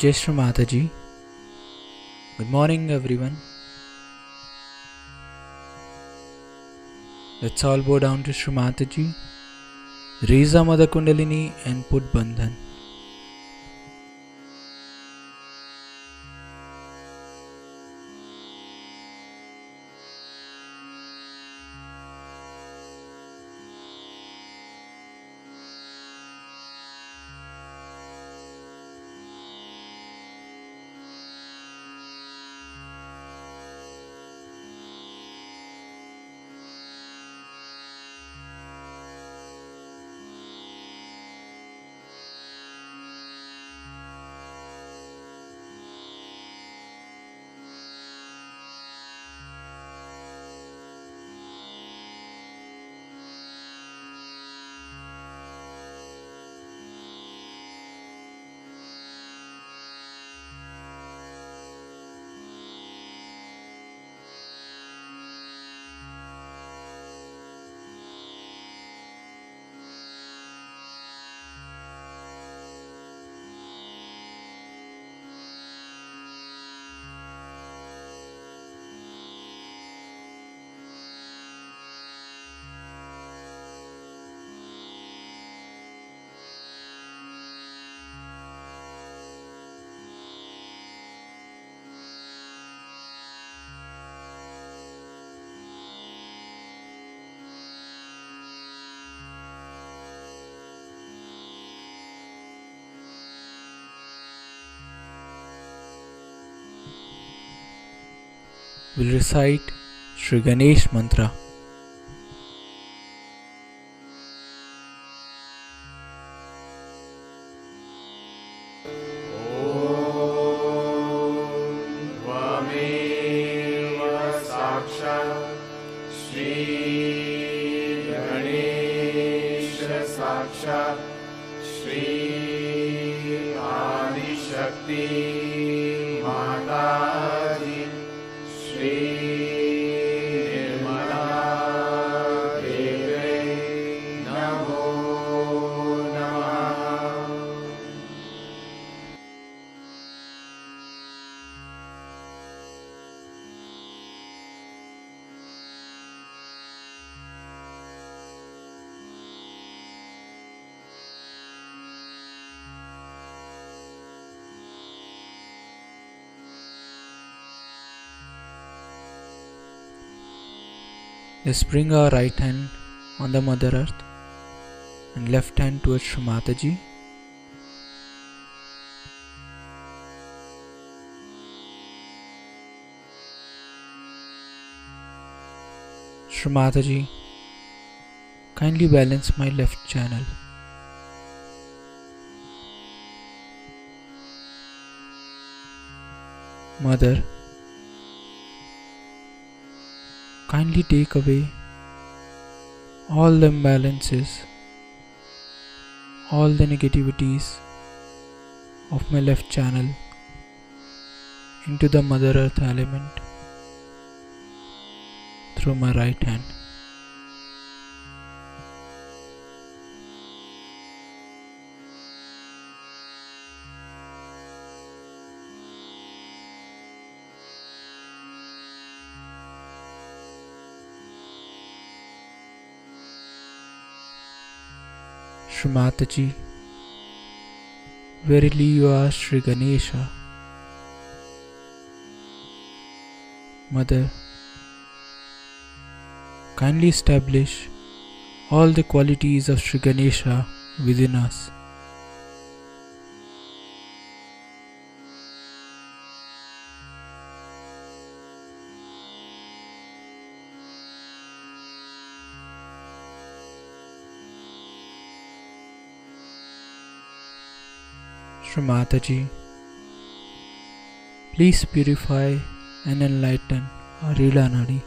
Jai Shri Mataji. Good morning, everyone. Let's all bow down to Shri Mataji, raise our Mother Kundalini and put Bandhan. We'll recite Shri Ganesh Mantra. Let's bring our right hand on the Mother Earth and left hand towards Shri Mataji. Shri Mataji, kindly balance my left channel. Mother, kindly take away all the imbalances, all the negativities of my left channel into the Mother Earth element through my right hand. Shri Mataji, verily you are Shri Ganesha. Mother, kindly establish all the qualities of Shri Ganesha within us. Shri Mataji, please purify and enlighten our Rila Nadi.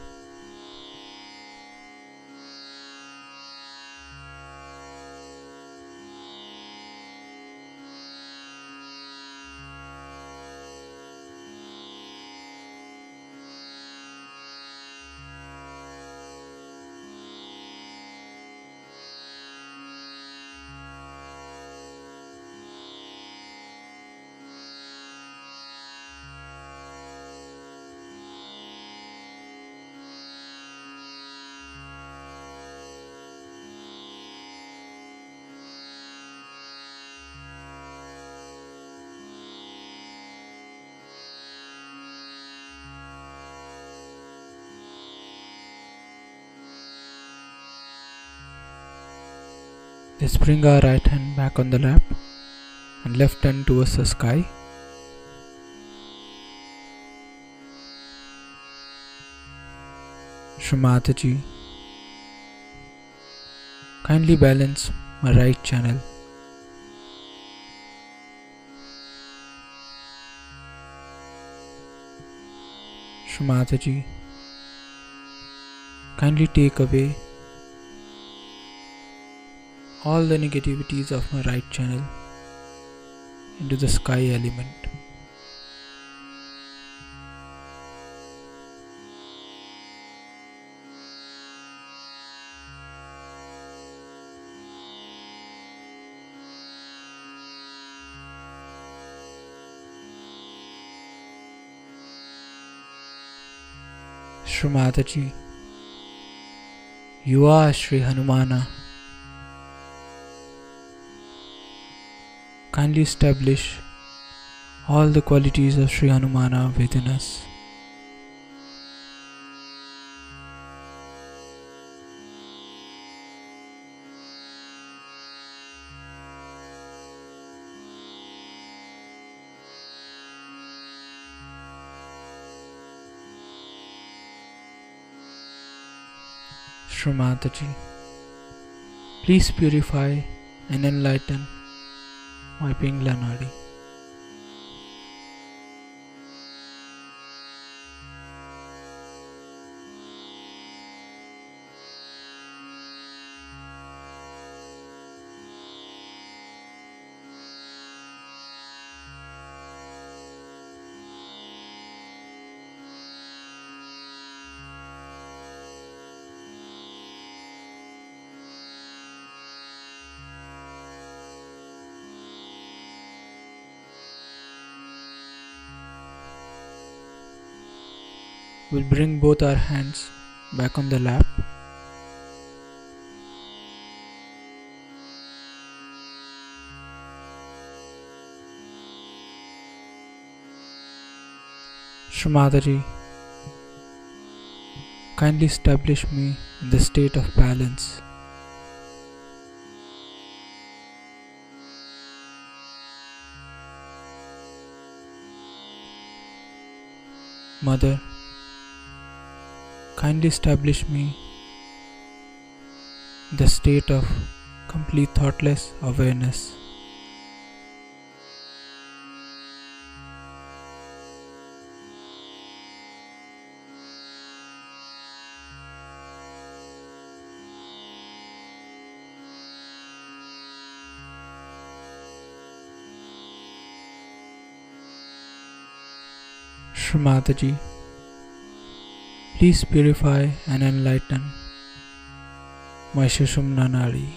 Let's bring our right hand back on the lap and left hand towards the sky. Shri Mataji, kindly balance my right channel. Shri Mataji, kindly take away all the negativities of my right channel into the sky element. Shri Mataji, you are Shri Hanumana. Kindly establish all the qualities of Shri Hanumana within us. Shri Mataji, please purify and enlighten my Pingla Nadi. We'll bring both our hands back on the lap. Shri Mataji, kindly establish me in the state of balance. Mother, kindly establish me in the state of complete thoughtless awareness. Shri Mataji, please purify and enlighten my Sushumna Nadi.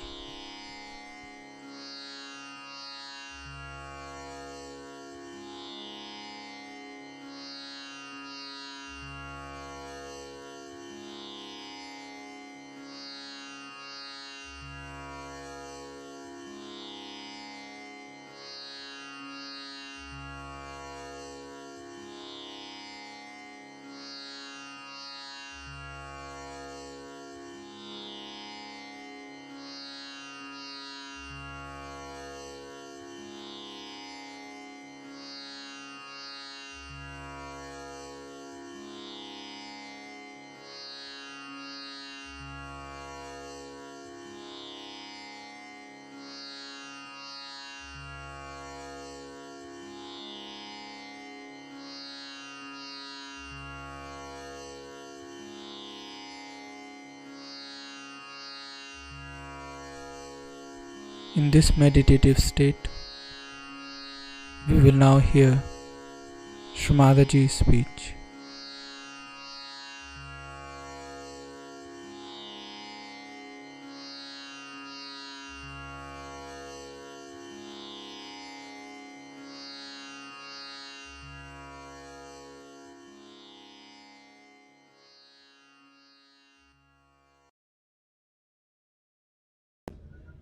In this meditative state, we will now hear Shri Mataji's speech.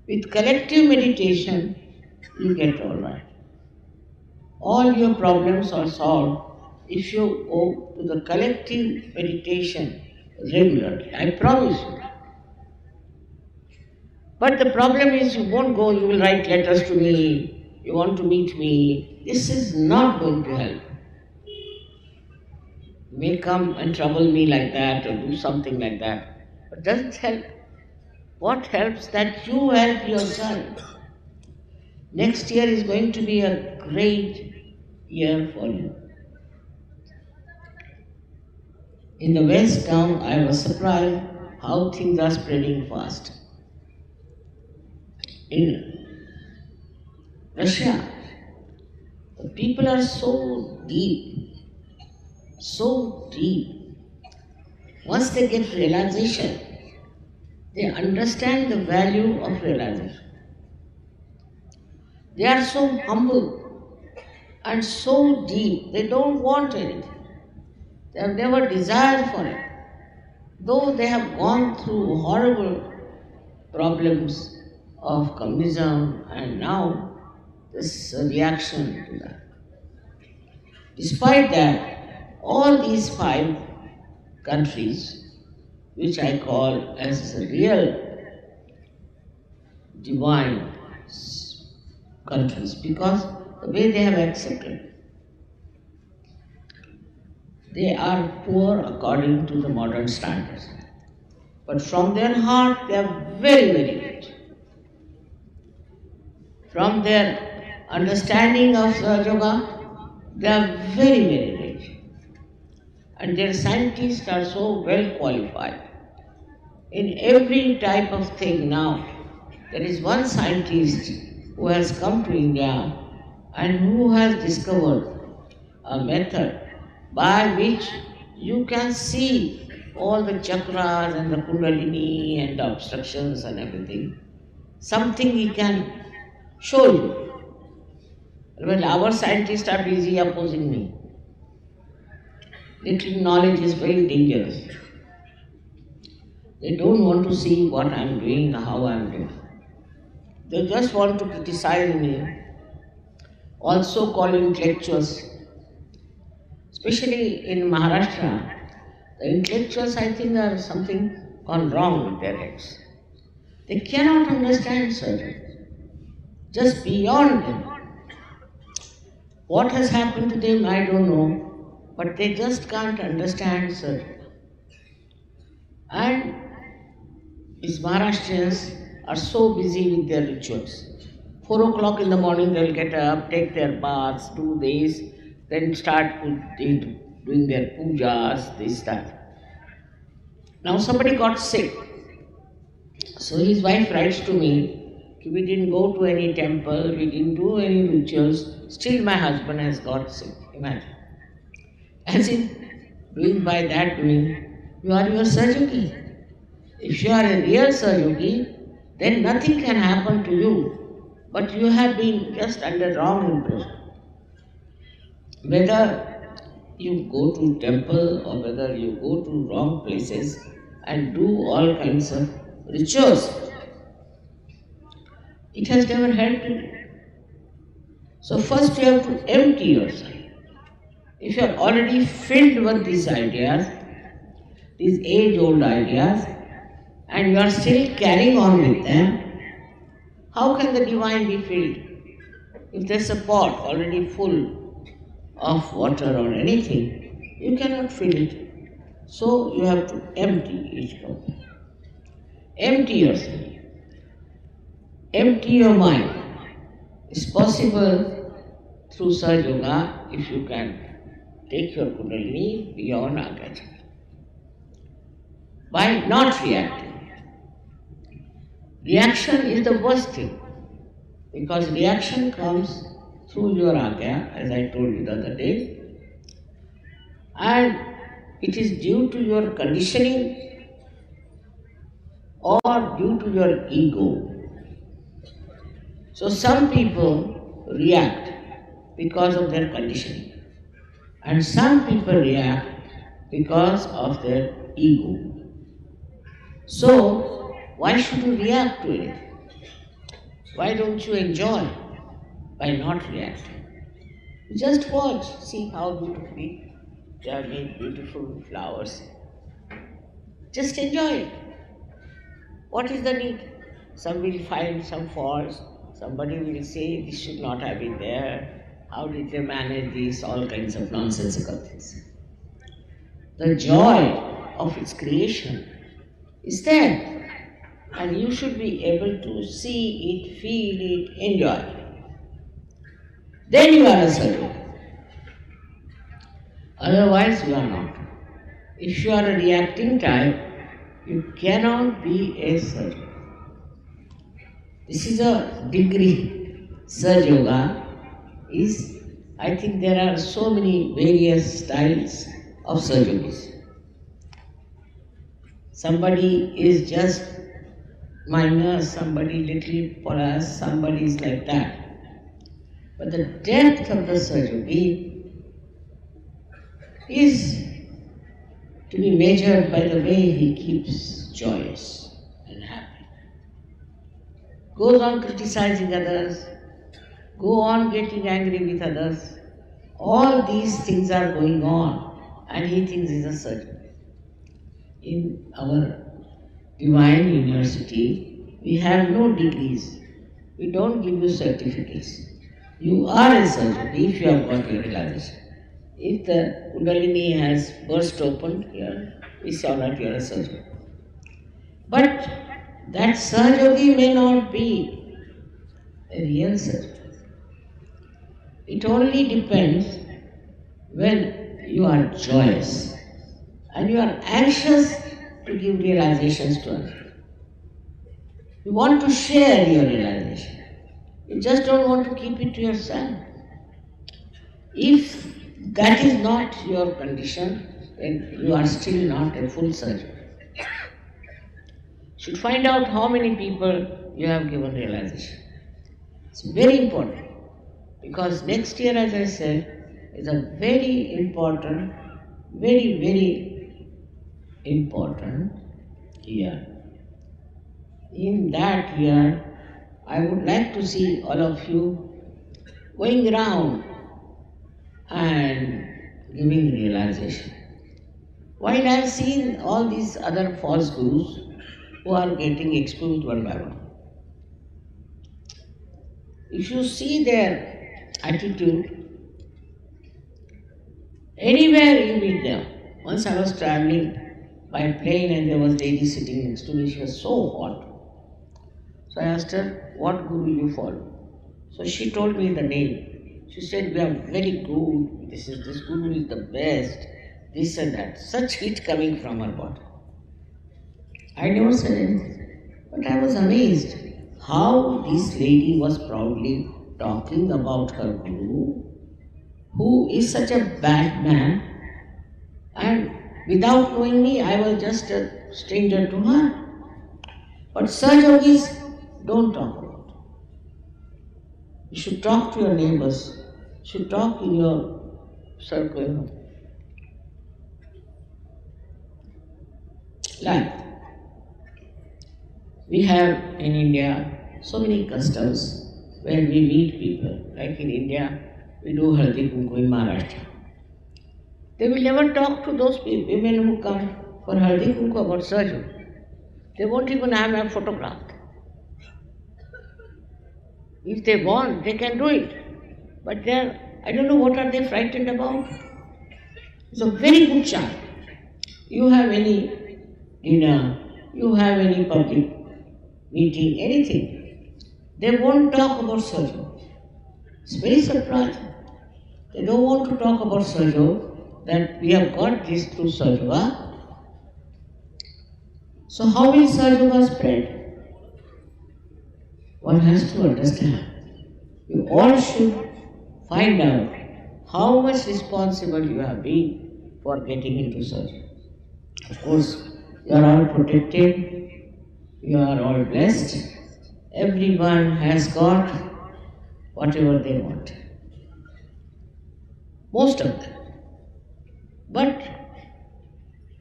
With collective meditation, you get all right. All your problems are solved if you go to the collective meditation regularly. I promise you. But the problem is you won't go, you will write letters to me, you want to meet me. This is not going to help. You may come and trouble me like that or do something like that, but doesn't help. What helps that you help yourself. Next year is going to be a great year for you. In the West now, I was surprised how things are spreading fast. In Russia, the people are so deep, so deep. Once they get realization, they understand the value of realization. They are so humble and so deep, they don't want anything. They have never desired for it. Though they have gone through horrible problems of communism and now this reaction to that. Despite that, all these 5 countries, which I call as real divine countries, because the way they have accepted, they are poor according to the modern standards. But from their heart, they are very, very rich. From their understanding of yoga, they are very, very rich. And their scientists are so well qualified. In every type of thing now, there is one scientist who has come to India and who has discovered a method by which you can see all the chakras and the kundalini and the obstructions and everything. Something he can show you. Well, our scientists are busy opposing me. Little knowledge is very dangerous. They don't want to see what I am doing, how I am doing. They just want to criticize me, also calling intellectuals. Especially in Maharashtra, the intellectuals, I think, are something gone wrong with their heads. They cannot understand surgery. Just beyond them. What has happened to them, I don't know, but they just can't understand surgery. And these Maharashtrians are so busy with their rituals. 4 o'clock in the morning they'll get up, take their baths, do this, then start doing their pujas, this, that. Now somebody got sick. So his wife writes to me, we didn't go to any temple, we didn't do any rituals, still my husband has got sick. Imagine. As if doing by that doing, you are your Sahaja. If you are a real Sahaja, then nothing can happen to you, but you have been just under wrong impression. Whether you go to temple or whether you go to wrong places and do all kinds of rituals, it has never helped you. So first you have to empty yourself. If you are already filled with these ideas, these age-old ideas, and you are still carrying on with them, how can the divine be filled? If there's a pot already full of water or anything, you cannot fill it. So you have to empty each cup. Empty yourself. Empty your mind. It's possible through Sahaja Yoga if you can take your Kundalini beyond Agya. By not reacting. Reaction is the worst thing, because reaction comes through your Agya, as I told you the other day, and it is due to your conditioning or due to your ego. So some people react because of their conditioning, and some people react because of their ego. So, why should you react to it? Why don't you enjoy by not reacting? Just watch, see how beautifully they have made beautiful flowers. Just enjoy it. What is the need? some will find some faults, somebody will say this should not have been there, how did they manage this, all kinds of nonsensical things. The joy of its creation is there, and you should be able to see it, feel it, enjoy it. Then you are a sadhu. Otherwise you are not. If you are a reacting type, you cannot be a sadhu. This is a degree. Sahaja Yoga is, I think there are so many various styles of Sahaja Yogis. Somebody is just minor, somebody little plus, somebody is like that. But the depth of the Sahaja Yogi is to be measured by the way he keeps joyous and happy. Goes on criticizing others, go on getting angry with others. All these things are going on and he thinks he's a Sahaja. In our Divine University, we have no degrees. We don't give you certificates. You are a Sahaja if you have got your realization. If the Kundalini has burst open here, we saw that you are a Sahaja. But that Sahaja Yogi may not be a real Sahaja. It only depends when you are joyous and you are anxious to give realizations to others. You want to share your realization. You just don't want to keep it to yourself. If that is not your condition, then you are still not a full Sahaja. You should find out how many people you have given realization. It's very important because next year, as I said, is a very important, very important year. In that year, I would like to see all of you going around and giving realization. While I have seen all these other false gurus who are getting exposed one by one, if you see their attitude, anywhere you meet them. Once I was traveling by plane and there was a lady sitting next to me, she was so hot. So I asked her, what guru you follow? So she told me the name. She said, we are very good, this guru is the best, this and that. Such heat coming from her body. I never said anything, but I was amazed how this lady was proudly talking about her guru, who is such a bad man, and without knowing me, I was just a stranger to her. But Sahaja Yogis don't talk about it. You should talk to your neighbors, you should talk in your circle. Like, we have in India so many customs where we meet people. Like in India, we do Haldi Kumku in Maharashtra. They will never talk to those people, women who come for Haldi Kumku about Sahaja. They won't even have a photograph. If they want, they can do it. But I don't know what are they frightened about. It's a very good chance. You have any dinner, you have any public meeting, anything, they won't talk about Sahaja. It's very surprising. They don't want to talk about Sahaja, that we have got this through Sahaja. So how will Sahaja spread? One has to understand. You all should find out how much responsible you have been for getting into Sahaja. Of course, you are all protected, you are all blessed, everyone has got whatever they want. Most of them. But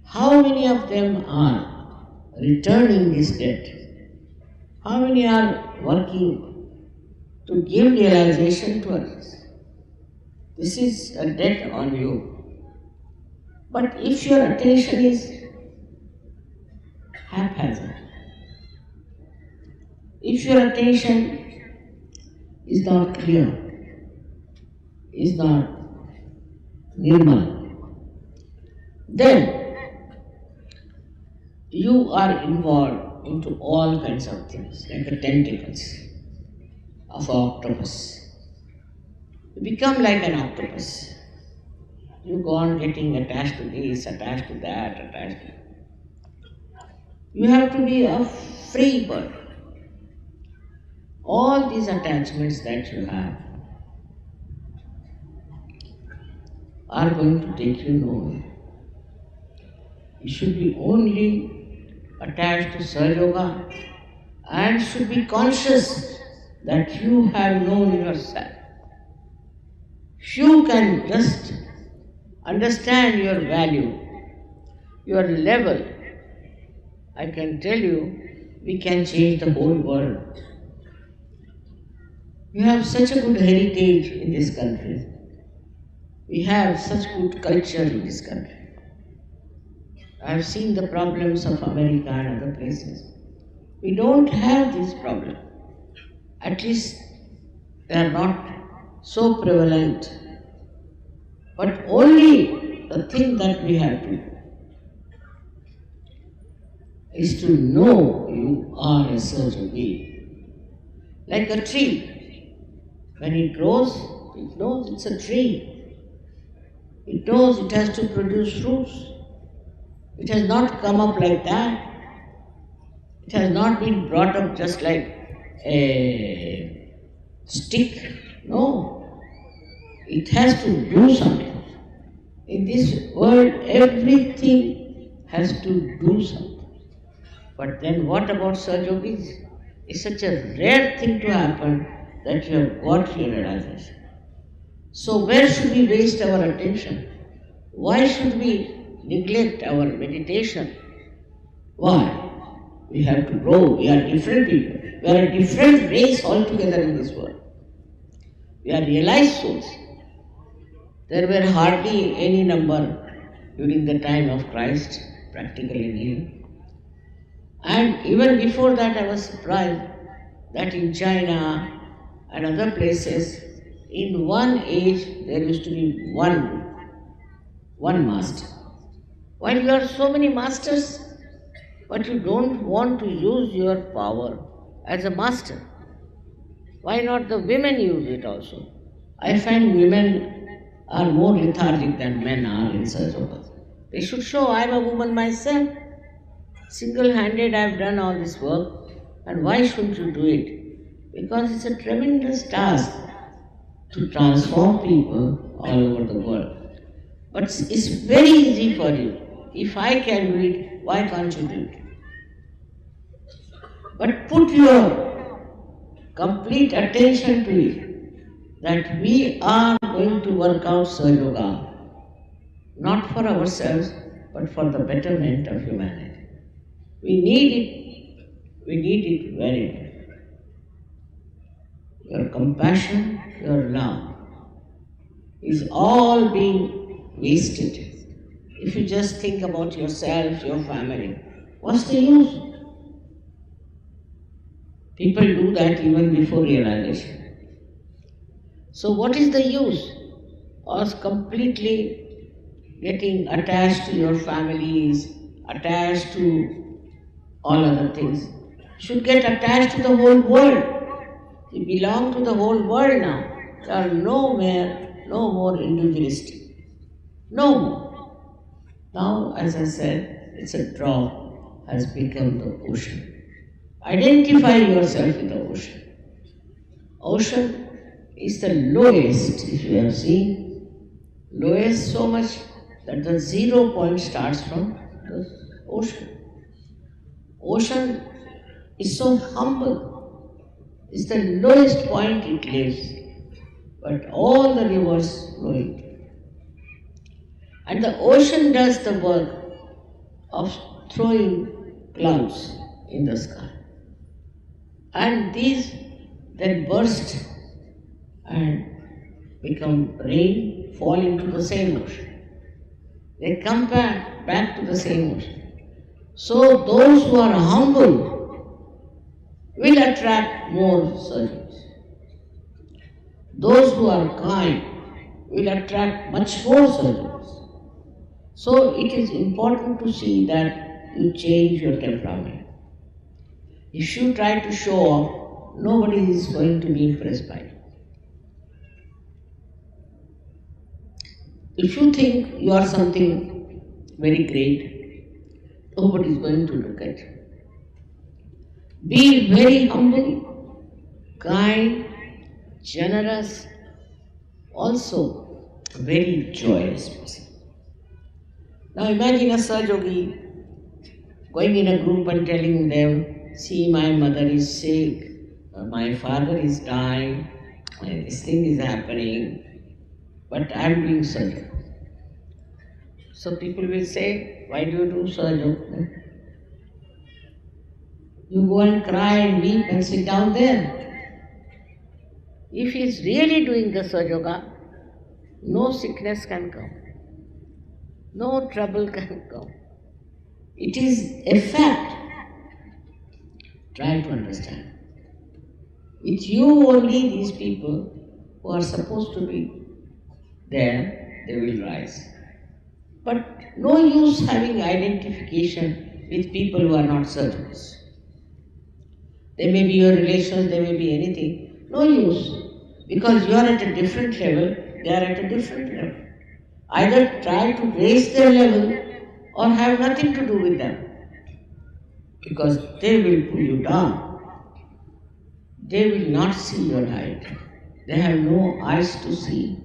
how many of them are returning this debt? How many are working to give realization to others? This is a debt on you. But if your attention is haphazard, If your attention is not clear, is not nirmal, then you are involved into all kinds of things, like the tentacles of an octopus. You become like an octopus. You go on getting attached to this, attached to that, attached to that. You have to be a free bird. All these attachments that you have are going to take you nowhere. You should be only attached to Sahaja Yoga and should be conscious that you have known yourself. If you can just understand your value, your level, I can tell you, we can change the whole world. We have such a good heritage in this country. We have such good culture in this country. I have seen the problems of America and other places. We don't have this problem. At least they are not so prevalent. But only the thing that we have to do is to know you are a certain being. Like a tree. When it grows, it knows it's a tree. It knows it has to produce fruits. It has not come up like that. It has not been brought up just like a stick. No. It has to do something. In this world, everything has to do something. But then what about Sahaja Yogis? It's such a rare thing to happen that you have got your realization. So where should we waste our attention? Why should we neglect our meditation? Why? We have to grow. We are different people. We are a different race altogether in this world. We are realized souls. There were hardly any number during the time of Christ, practically nil. And even before that I was surprised that in China and other places, in one age there used to be one master. While you are so many masters, but you don't want to use your power as a master. Why not the women use it also? I find women are more lethargic than men are in such work. They should show I am a woman myself. Single-handed I have done all this work, and why shouldn't you do it? Because it's a tremendous task to transform people all over the world. But it's very easy for you. If I can do it, why can't you do it? But put your complete attention to it, that we are going to work out Sahaja Yoga, not for ourselves, but for the betterment of humanity. We need it very much. Your compassion, your love is all being wasted. If you just think about yourself, your family, what's the use? People do that even before realization. So what is the use of completely getting attached to your families, attached to all other things? You should get attached to the whole world. You belong to the whole world now. You are no more individualistic. No more. Now, as I said, it's a drop has become the ocean. Identify yourself with the ocean. Ocean is the lowest, if you have seen, lowest so much that the 0 point starts from the ocean. Ocean is so humble. It's the lowest point it lives, but all the rivers flow into it. And the ocean does the work of throwing clouds in the sky. And these then burst and become rain, fall into the same ocean. They come back to the same ocean. So those who are humble will attract more surgeons. Those who are kind will attract much more surgeons. So it is important to see that you change your temperament. If you try to show off, nobody is going to be impressed by you. If you think you are something very great, nobody is going to look at you. Be very humble, kind, generous, also very joyous person. Now imagine a Sahaja going in a group and telling them, see, my mother is sick, my father is dying, this thing is happening, but I am doing Sahaja. So people will say, why do you do Sahaja? You go and cry and weep and sit down there. If he is really doing the Sahaja, no sickness can come, no trouble can come. It is a fact. Try to understand. It's you only, these people who are supposed to be there, they will rise. But no use having identification with people who are not surgeons. They may be your relations, they may be anything. No use. Because you are at a different level, they are at a different level. Either try to raise their level or have nothing to do with them. Because they will pull you down. They will not see your height. They have no eyes to see.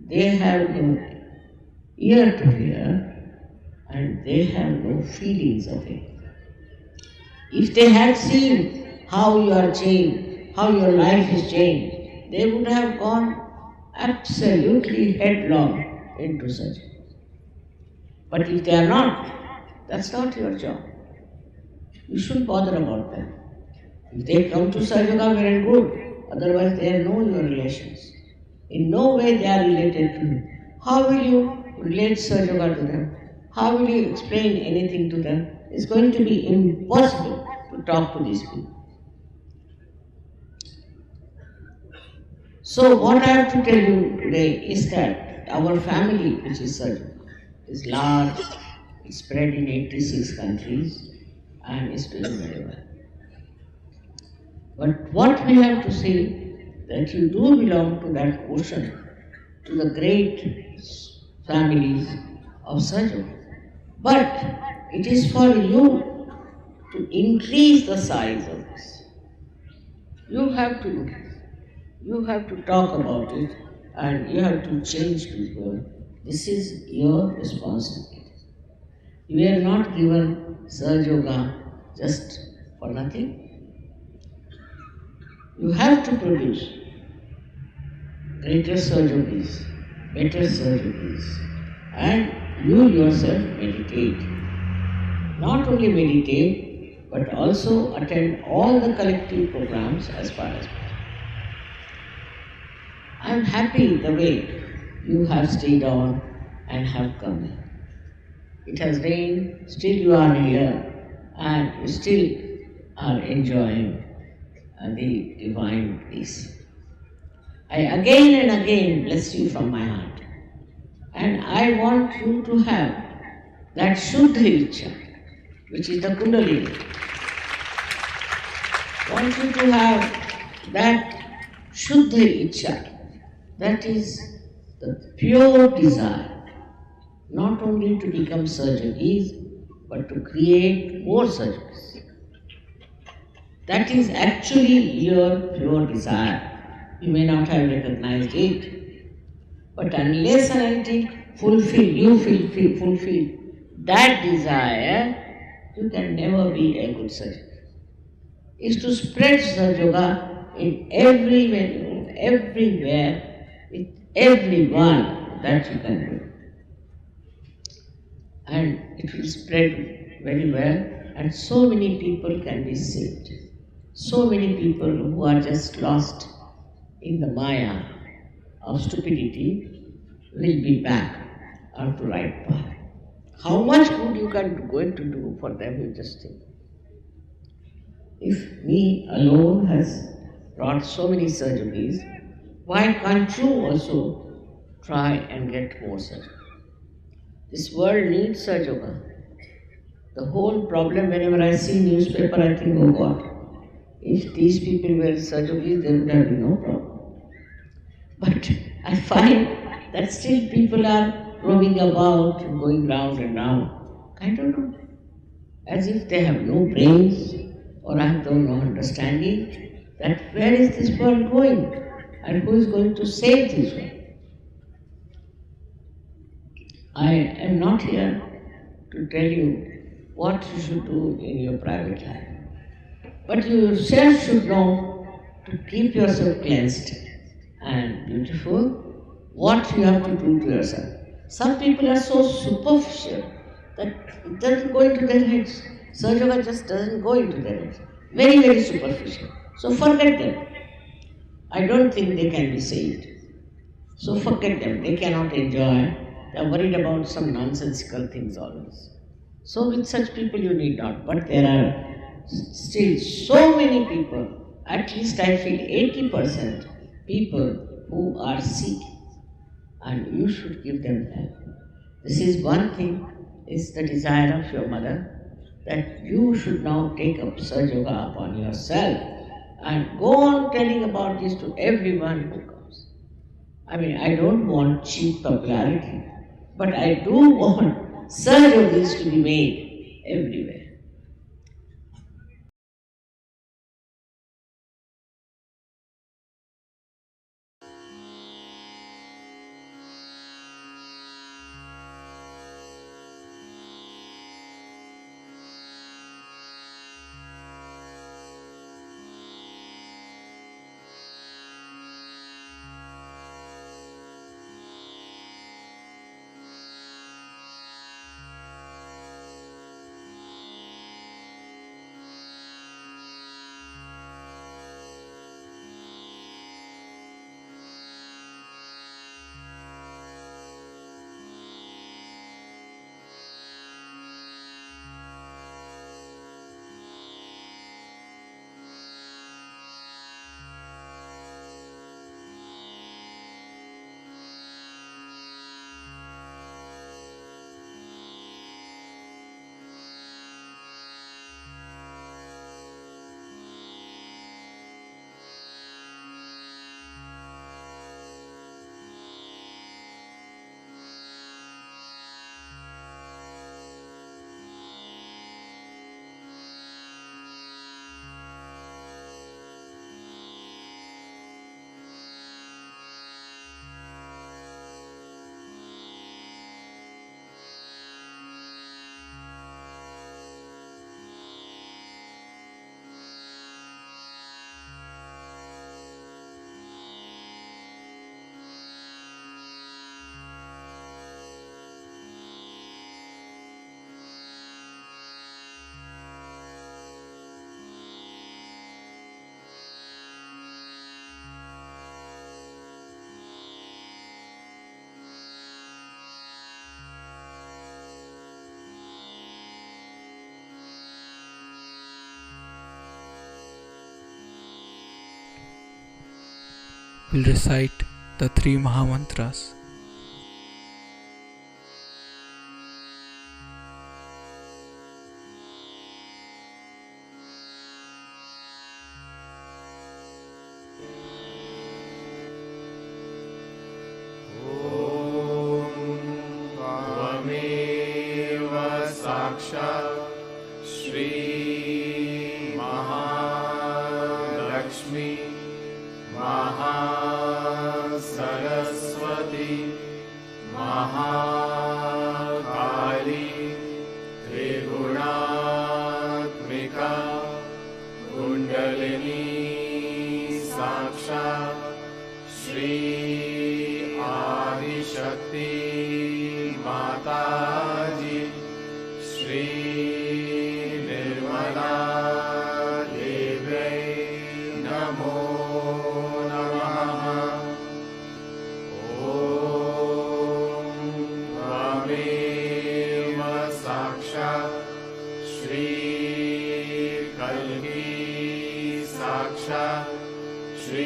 They have no ear to hear. And they have no feelings of it. If they had seen how you are changed, how your life is changed, they would have gone absolutely headlong into surgery. But if they are not, that's not your job. You shouldn't bother about them. If they come to Sahaja, well and good. Otherwise, they know your relations. In no way they are related to you. How will you relate Sahaja to them? How will you explain anything to them? It's going to be impossible to talk to these people. So what I have to tell you today is that our family, which is Sahaja, is large, it's spread in 86 countries and is doing very well. But what we have to say, that you do belong to that ocean, to the great families of Sahaja. But it is for you to increase the size of this. You have to increase. You have to talk about it and you have to change people. This is your responsibility. You are not given Sahaja Yoga just for nothing. You have to produce greater Sahaja Yogis, better Sahaja Yogis, and you yourself meditate. Not only meditate, but also attend all the collective programs as far as possible. I am happy the way you have stayed on and have come here. It has rained, still you are here, and you still are enjoying the divine peace. I again and again bless you from my heart. And I want you to have that Shuddha Ichcha, which is the Kundalini. I want you to have that Shuddha Ichcha, that is the pure desire, not only to become surgeons, but to create more surgeons. That is actually your pure desire. You may not have recognized it, but unless and until you fulfill that desire, you can never be a good surgeon. Is to spread Sahaja Yoga in everywhere, with everyone that you can do. And it will spread very well, and so many people can be saved. So many people who are just lost in the maya of stupidity will be back on the right path. How much good you can going to do for them, you just think. If me alone has brought so many surgeries, why can't you also try and get more surgery? This world needs Surg Yoga. The whole problem, whenever I see newspaper, I think, oh God, if these people were surgeries, there would have been no problem. But I find that still people are roaming about, going round and round. I don't know. As if they have no brains or have no understanding that where is this world going and who is going to save this world. I am not here to tell you what you should do in your private life. But you yourself should know to keep yourself cleansed and beautiful, what you have to do to yourself. Some people are so superficial that it doesn't go into their heads. Surg Yoga just doesn't go into their heads. Very, very superficial. So forget them. I don't think they can be saved. So forget them. They cannot enjoy. They are worried about some nonsensical things always. So with such people you need not. But there are still so many people, at least I feel 80% people who are sick, and you should give them help. This is one thing, is the desire of your mother, that you should now take up Surg Yoga upon yourself and go on telling about this to everyone who comes. I mean, I don't want cheap popularity, but I do want Surg Yogis to be made everywhere. Will recite the three Mahamantras. साक्षा Shri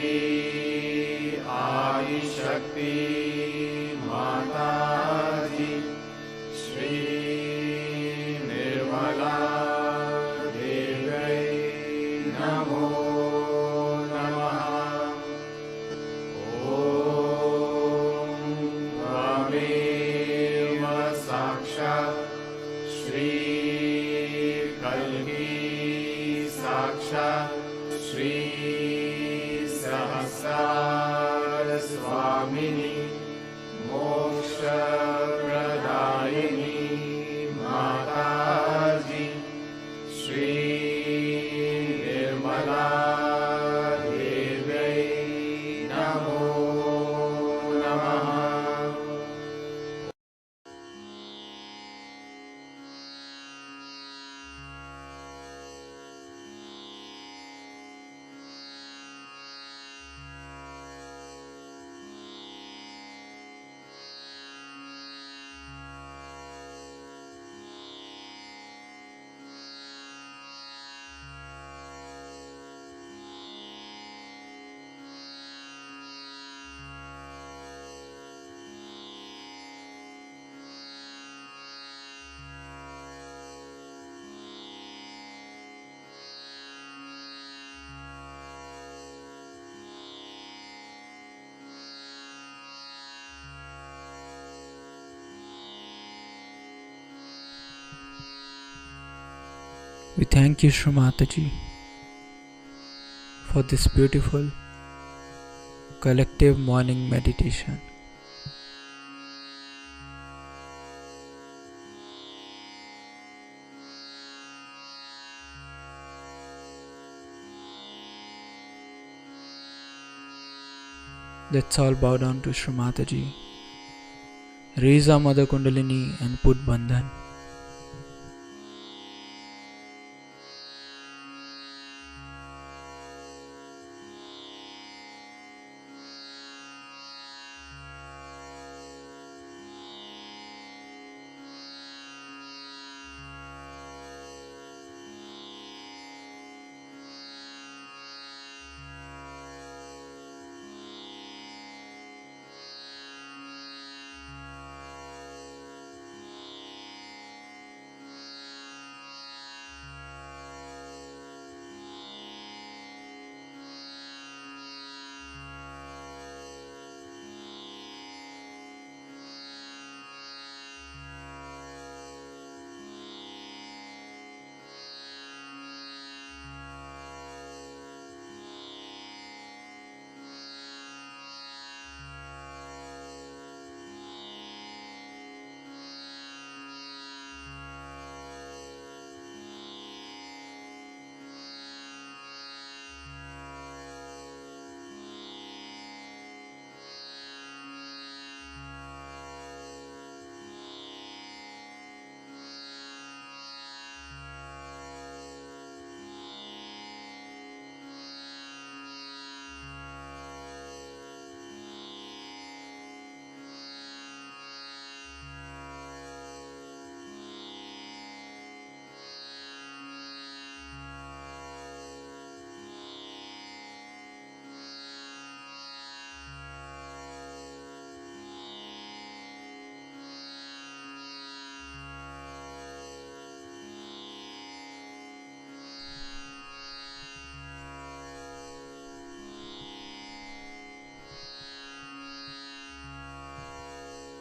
Adishakti माता जी श्री निर्मला देवी नमो नमः। ओम त्वमेव साक्षात् श्री कल्की साक्षात् श्री सहस्रार स्वामिनी मोक्षप्रदायिनी माता जी श्री निर्मला देवी नमो नमः। We thank you, Shri Mataji, for this beautiful collective morning meditation. Let's all bow down to Shri Mataji, raise our Mother Kundalini and put Bandhan.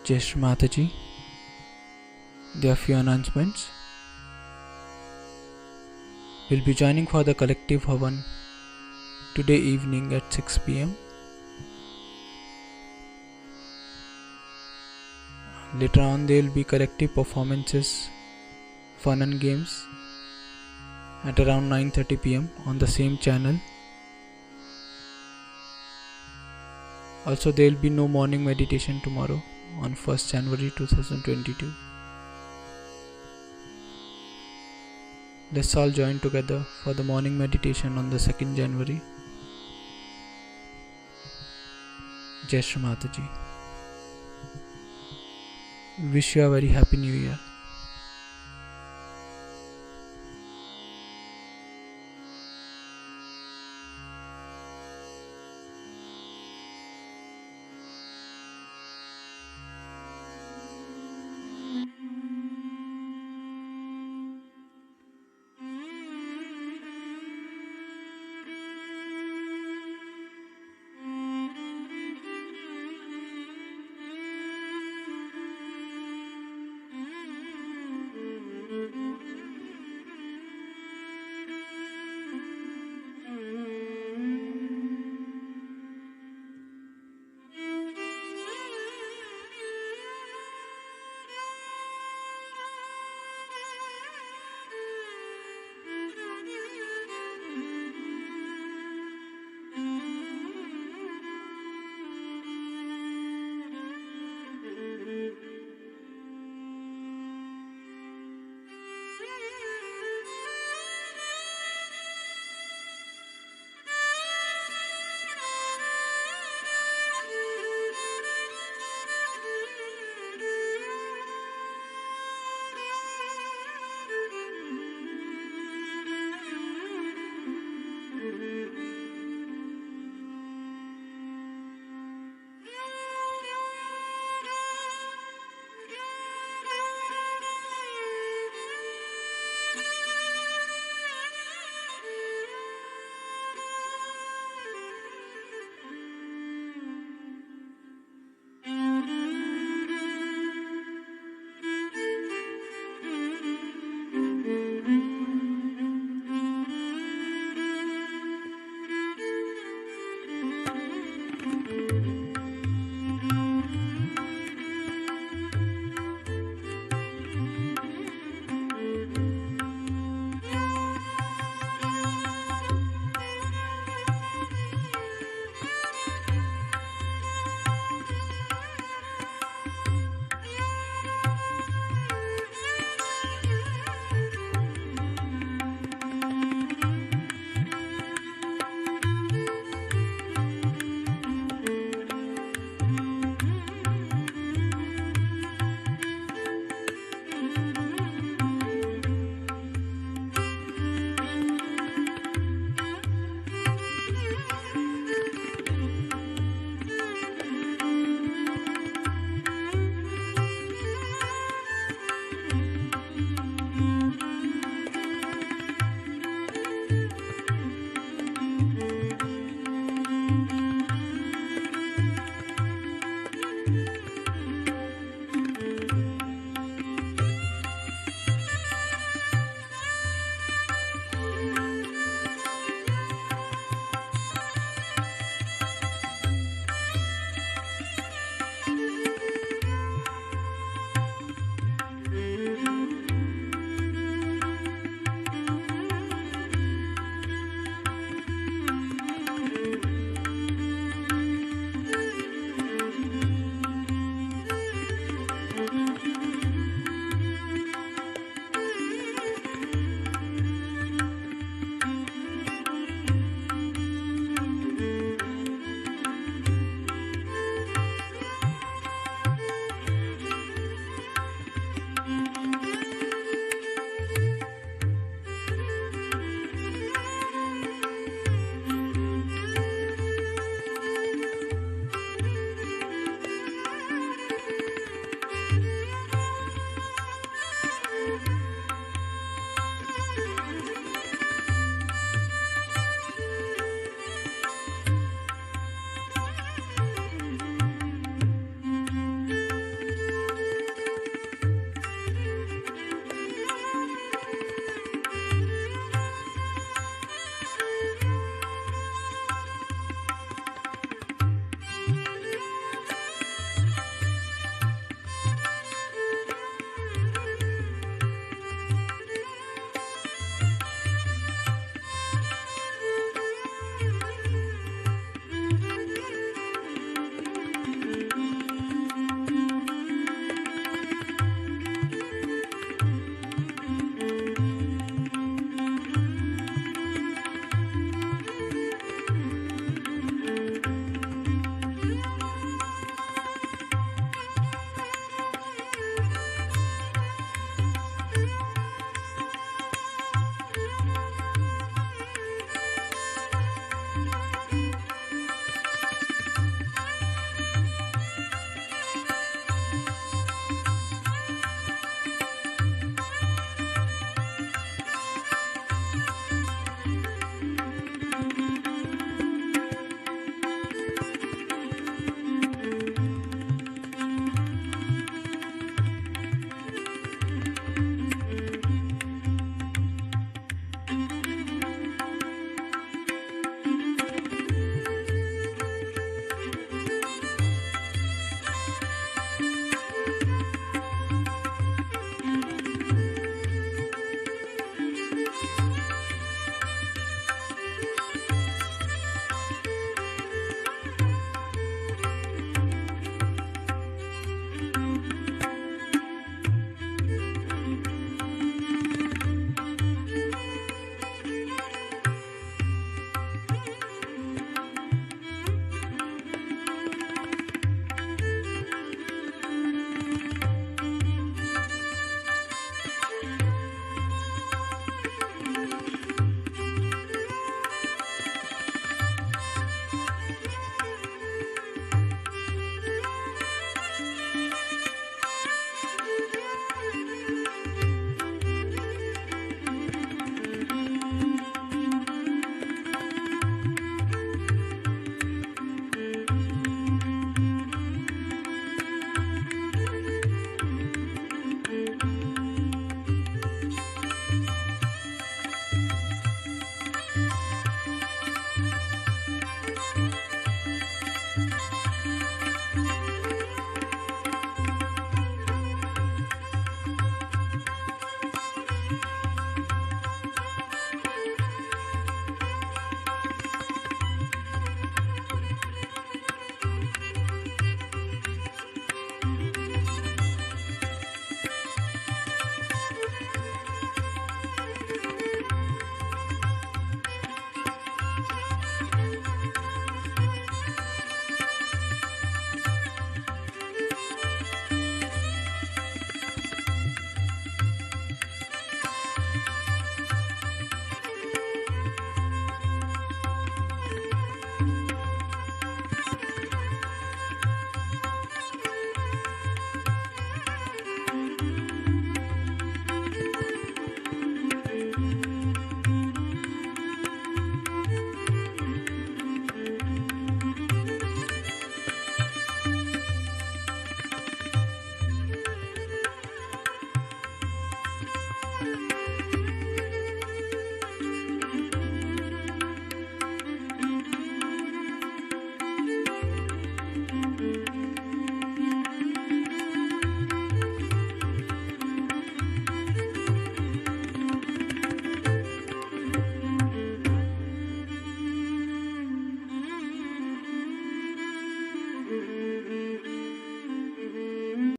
Jai Shri Mataji. There are few announcements. We'll be joining for the collective Havan today evening at 6 p.m. Later on there will be collective performances, fun and games at around 9:30 p.m. on the same channel. Also there will be no morning meditation tomorrow on 1st January 2022. Let's all join together for the morning meditation on the 2nd January. Jai Shri Mataji. Wish you a very happy new year.